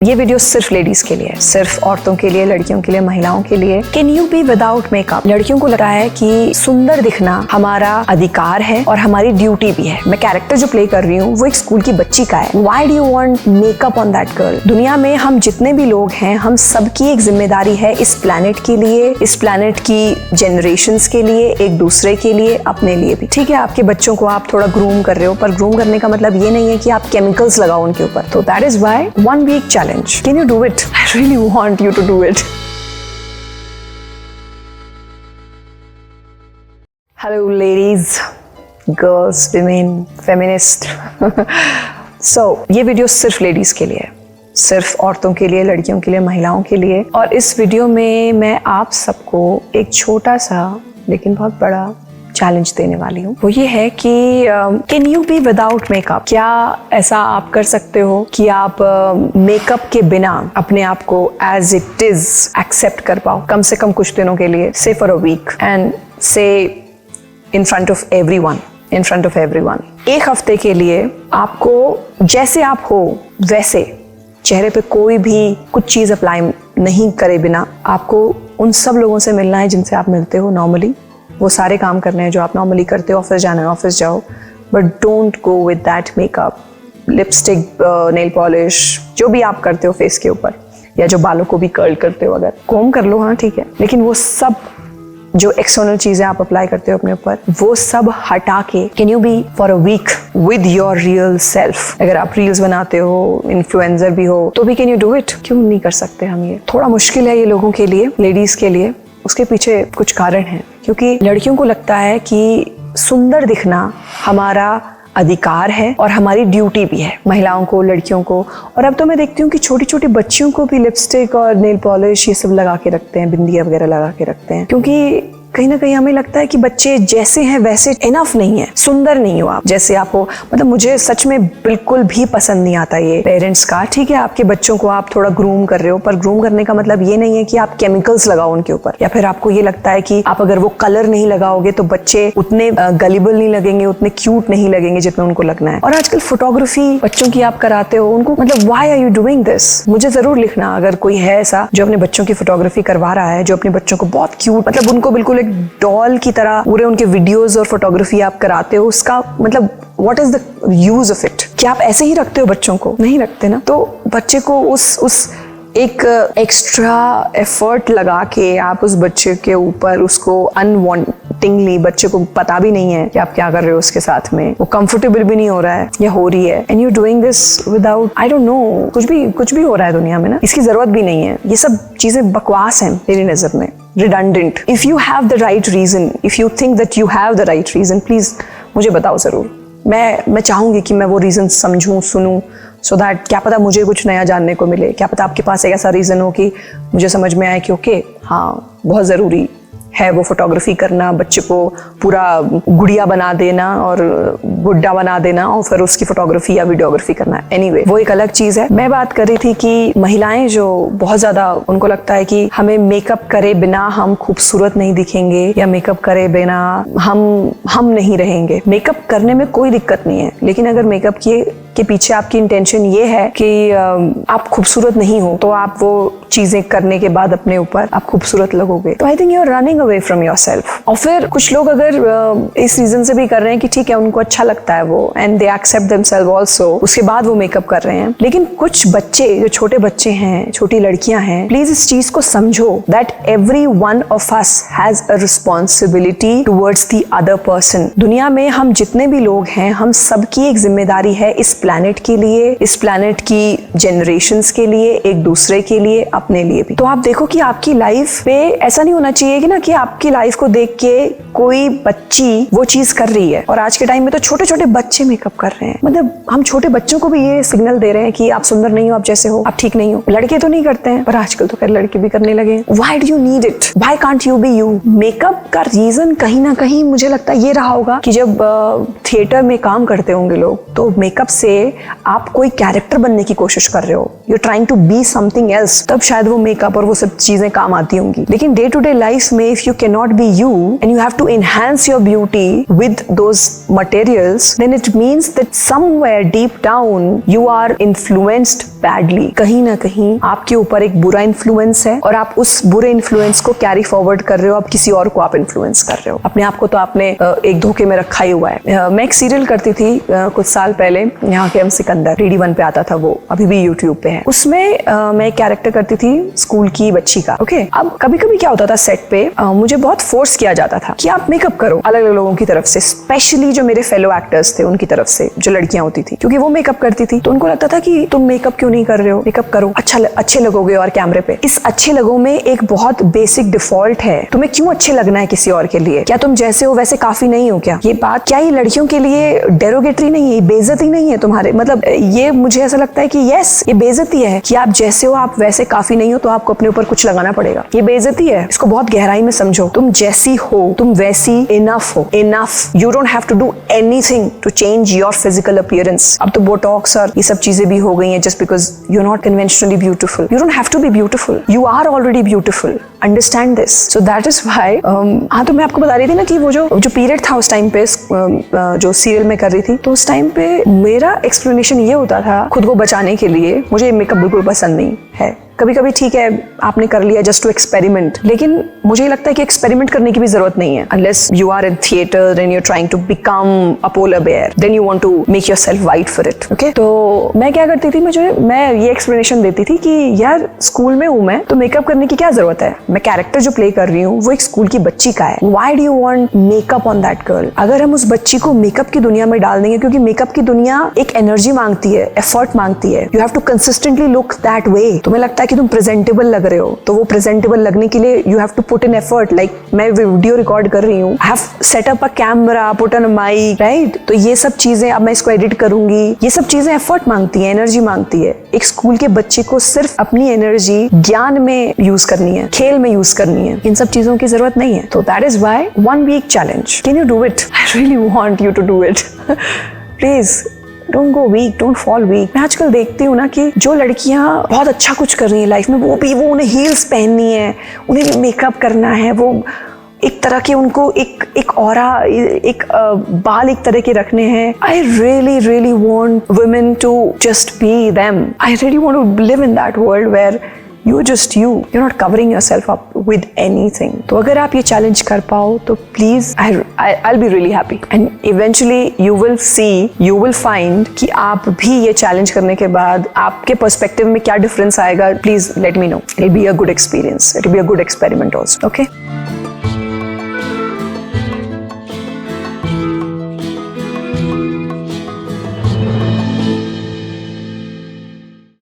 ये वीडियो सिर्फ लेडीज के लिए है, सिर्फ औरतों के लिए, लड़कियों के लिए, महिलाओं के लिए। Can you be without makeup? लड़कियों को लगता है कि सुंदर दिखना हमारा अधिकार है और हमारी ड्यूटी भी है। मैं कैरेक्टर जो प्ले कर रही हूँ वो एक स्कूल की बच्ची का है। Why do you want makeup on that girl? दुनिया में हम जितने भी लोग हैं, हम सबकी एक जिम्मेदारी है इस प्लेनेट के लिए, इस प्लेनेट की जनरेशंस के लिए, एक दूसरे के लिए, अपने लिए भी। ठीक है, आपके बच्चों को आप थोड़ा ग्रूम कर रहे हो, पर ग्रूम करने का मतलब ये नहीं है कि आप केमिकल्स लगाओ उनके ऊपर। तो that is why 1 week challenge. Can you do it? I really want you to do it. Hello ladies, girls, women, feminist. So, ये वीडियो सिर्फ लेडीज के लिए है, सिर्फ औरतों के लिए, लड़कियों के लिए, महिलाओं के लिए। और इस वीडियो में मैं आप सबको एक छोटा सा लेकिन बहुत बड़ा चैलेंज देने वाली हूँ। वो ये है कि can you be without makeup? क्या ऐसा आप कर सकते हो कि आप मेकअप के बिना अपने आप को एज इट इज एक्सेप्ट कर पाओ, कम से कम कुछ दिनों के लिए, से फॉर अ वीक, एंड से in front of everyone, in front of everyone. एक हफ्ते के लिए आपको जैसे आप हो वैसे, चेहरे पे कोई भी कुछ चीज अप्लाई नहीं करे बिना, आपको उन सब लोगों से मिलना है जिनसे आप मिलते हो नॉर्मली। वो सारे काम करने हैं जो आप नॉर्मली करते हो। ऑफिस जाना है, ऑफिस जाओ, but don't go with that makeup, lipstick, nail polish, जो भी आप करते हो फेस के ऊपर, या जो बालों को भी कर्ल करते हो, अगर कोम कर लो, हाँ ठीक है, लेकिन वो सब जो एक्सटर्नल चीजें आप अप्लाई करते हो अपने ऊपर, वो सब हटा के can you be for a week with your real self? अगर आप रील्स बनाते हो, इन्फ्लुएंसर भी हो, तो भी कैन यू डू इट? क्यों नहीं कर सकते हम? ये थोड़ा मुश्किल है ये लोगों के लिए, लेडीज के लिए। उसके पीछे कुछ कारण है, क्योंकि लड़कियों को लगता है कि सुंदर दिखना हमारा अधिकार है और हमारी ड्यूटी भी है, महिलाओं को, लड़कियों को। और अब तो मैं देखती हूँ कि छोटी छोटी बच्चियों को भी लिपस्टिक और नेल पॉलिश ये सब लगा के रखते हैं, बिंदिया वगैरह लगा के रखते हैं, क्योंकि कहीं ना कहीं हमें लगता है कि बच्चे जैसे हैं वैसे इनफ नहीं है, सुंदर नहीं हो आप जैसे आप हो। मतलब मुझे सच में बिल्कुल भी पसंद नहीं आता ये पेरेंट्स का। ठीक है, आपके बच्चों को आप थोड़ा ग्रूम कर रहे हो, पर ग्रूम करने का मतलब ये नहीं है कि आप केमिकल्स लगाओ उनके ऊपर, या फिर आपको ये लगता है कि आप अगर वो कलर नहीं लगाओगे तो बच्चे उतने गलिबल नहीं लगेंगे, उतने क्यूट नहीं लगेंगे जितना उनको लगना है। और आजकल फोटोग्राफी बच्चों की आप कराते हो, उनको मतलब why are you doing this? मुझे जरूर लिखना अगर कोई है ऐसा जो अपने बच्चों की फोटोग्राफी करवा रहा है, जो अपने बच्चों को बहुत क्यूट, मतलब उनको बिल्कुल एक डॉल की तरह पूरे उनके वीडियोस और फोटोग्राफी आप कराते हो। उसका मतलब what is the use of it? क्या आप ऐसे ही रखते हो बच्चों को? नहीं रखते ना। तो बच्चे को उस एक एक्स्ट्रा एफर्ट लगा के आप उस बच्चे के ऊपर उसको अनवांटिंगली, बच्चे को पता भी नहीं है कि आप क्या कर रहे हो उसके साथ में, वो कंफर्टेबल भी नहीं हो रहा है या हो रही है, and you doing this without, I don't know, कुछ भी हो रहा है दुनिया में ना, इसकी जरूरत भी नहीं है। ये सब चीजें बकवास हैं मेरी नजर में, redundant. If you have the right reason, if you think that you have the right reason, please मुझे बताओ जरूर। मैं चाहूंगी कि मैं वो रीजन समझूं, सुनूं, so that क्या पता मुझे कुछ नया जानने को मिले। क्या पता आपके पास एक ऐसा रीजन हो कि मुझे समझ में आए कि ओके, हाँ बहुत जरूरी है वो फोटोग्राफी करना, बच्चे को पूरा गुड़िया बना देना और बुड्ढा बना देना और फिर उसकी फोटोग्राफी या वीडियोग्राफी करना। एनीवे, वो एक अलग चीज है। मैं बात कर रही थी कि महिलाएं जो बहुत ज्यादा, उनको लगता है कि हमें मेकअप करे बिना हम खूबसूरत नहीं दिखेंगे, या मेकअप करे बिना हम नहीं रहेंगे। मेकअप करने में कोई दिक्कत नहीं है, लेकिन अगर मेकअप के पीछे आपकी इंटेंशन ये है कि आप खूबसूरत नहीं हो, तो आप वो चीजें करने के बाद अपने ऊपर आप खूबसूरत लगोगे, तो I think you are running away from yourself. और फिर कुछ लोग अगर इस रीजन से भी कर रहे हैं कि ठीक है, उनको अच्छा लगता है वो, and they accept themselves also, उसके बाद वो मेकअप कर रहे हैं। लेकिन कुछ बच्चे, जो छोटे बच्चे हैं, छोटी लड़कियां हैं, प्लीज इस चीज को समझो that every one of us has a responsibility towards the other person. दुनिया में हम जितने भी लोग हैं, हम सबकी एक जिम्मेदारी है इस प्लैनेट के लिए, इस प्लैनेट की जनरेशंस के लिए, एक दूसरे के लिए, अपने लिए भी। तो आप देखो कि आपकी लाइफ पे ऐसा नहीं होना चाहिए कि ना कि आपकी लाइफ को देख के कोई बच्ची वो चीज कर रही है। और आज के टाइम में तो छोटे छोटे बच्चे मेकअप कर रहे हैं। मतलब हम छोटे बच्चों को भी ये सिग्नल दे रहे हैं कि आप सुंदर नहीं हो, आप जैसे हो, आप ठीक नहीं हो। लड़के तो नहीं करते हैं, पर आजकल तो खैर लड़के भी करने लगे हैं। Why do you need it? Why can't you be you? Makeup का रीजन कहीं ना कहीं मुझे लगता है ये रहा होगा कि जब थिएटर में काम करते होंगे लोग, तो मेकअप से आप कोई कैरेक्टर बनने की कोशिश कर रहे हो, you are trying to be something else, तब शायद वो मेकअप और वो सब चीजें काम आती होंगी। लेकिन डे टू डे लाइफ में if if you cannot be you and you have to enhance your beauty with those materials, then it means that somewhere deep down you are influenced badly. कहीं ना कहीं आपके ऊपर एक बुरा influence है और आप उस बुरे इन्फ्लुएंस को कैरी फॉरवर्ड कर रहे हो, अब किसी और को आप इन्फ्लुएंस कर रहे हो। अपने आप को तो आपने एक धोखे में रखा ही हुआ है। मैं एक सीरियल करती थी कुछ साल पहले, यहाँ के हम सिकंदर, DD1 पे आता था वो, अभी भी यूट्यूब पे है। उसमें मैं एक कैरेक्टर करती थी स्कूल की बच्ची का। ओके, अब कभी कभी क्या होता था सेट पे, मुझे बहुत फोर्स किया जाता था कि आप मेकअप करो, अलग अलग लोगों की तरफ से, स्पेशली जो मेरे फेलो एक्टर्स थे उनकी तरफ से, जो लड़कियां होती थी, क्योंकि वो मेकअप करती थी तो उनको लगता था कि तुम मेकअप क्यों नहीं कर रहे हो, मेकअप करो, अच्छे लगोगे और कैमरे पे। इस अच्छे लगो में एक बहुत बेसिक डिफॉल्ट है, तुम्हें क्यों अच्छे लगना है किसी और के लिए? क्या तुम जैसे हो वैसे काफी नहीं हो क्या? ये बात क्या ये लड़कियों के लिए डेरोगेटरी नहीं है, बेइज्जती नहीं है तुम्हारे, मतलब ये मुझे ऐसा लगता है कि यस, ये बेइज्जती है कि आप जैसे हो आप वैसे काफी नहीं हो, तो आपको अपने ऊपर कुछ लगाना पड़ेगा। ये बेइज्जती है, इसको बहुत गहराई में समझो। तुम जैसी हो, तुम वैसी इनफ हो, enough. You don't have to do anything to change your physical appearance. अब तो बोटॉक्स और ये सब चीजें भी हो गई हैं just because you are not conventionally beautiful. You don't have to be beautiful, you are already beautiful. Understand this. So that is why हाँ, तो मैं आपको बता रही थी ना कि वो जो पीरियड था उस टाइम पे जो सीरियल में कर रही थी, तो उस टाइम पे मेरा एक्सप्लेनेशन ये होता था खुद को बचाने के लिए, मुझे मेकअप बिल्कुल पसंद नहीं है। कभी कभी ठीक है आपने कर लिया जस्ट टू एक्सपेरिमेंट, लेकिन मुझे लगता है कि एक्सपेरिमेंट करने की भी जरूरत नहीं है। Unless you are in theatre and you are trying to become a polar bear, then you want to make yourself white for it. Okay, तो मैं क्या करती थी, मैं ये एक्सप्लेनेशन देती थी कि यार स्कूल में हूं मैं, तो मेकअप करने की क्या जरूरत है? मैं कैरेक्टर जो प्ले कर रही हूँ वो एक स्कूल की बच्ची का है। Why do you want makeup on that girl? अगर हम उस बच्ची को मेकअप की दुनिया में डाल देंगे, क्योंकि मेकअप की दुनिया एक एनर्जी मांगती है, एफर्ट मांगती है, you have to consistently look that way. तुम्हें लगता है कि तुम प्रेजेंटेबल लग रहे हो, तो वो प्रेजेंटेबल लगने के लिए you have to put in effort. Like मैं वीडियो रिकॉर्ड कर रही हूँ, I have set up a camera, put on a mic, right? तो ये सब चीजें, अब मैं इसको एडिट करूंगी, ये सब चीजें एफर्ट मांगती है, एनर्जी मांगती है। एक स्कूल के बच्चे को सिर्फ अपनी एनर्जी ज्ञान में यूज करनी है, खेल में यूज करनी है, इन सब चीजों की जरूरत नहीं है। तो that is why 1 week challenge. Can you do it? I really want you to do it. Please don't go weak, don't fall weak. मैं आजकल देखती हूँ ना कि जो लड़कियां बहुत अच्छा कुछ कर रही है लाइफ में, वो उन्हें हील्स पहननी है, उन्हें मेकअप करना है, वो एक तरह के उनको एक ऑरा, एक बाल एक तरह के रखने हैं। I really want women to just be them. I really want to live in that world where you're just you're not covering yourself up with anything. तो अगर आप ये चैलेंज कर पाओ तो please I'll be really happy and eventually you will find कि आप भी ये चैलेंज करने के बाद आपके पर्सपेक्टिव में क्या डिफरेंस आएगा। Please let me know. It'll be a good experience. It'll be a good experiment also. Okay?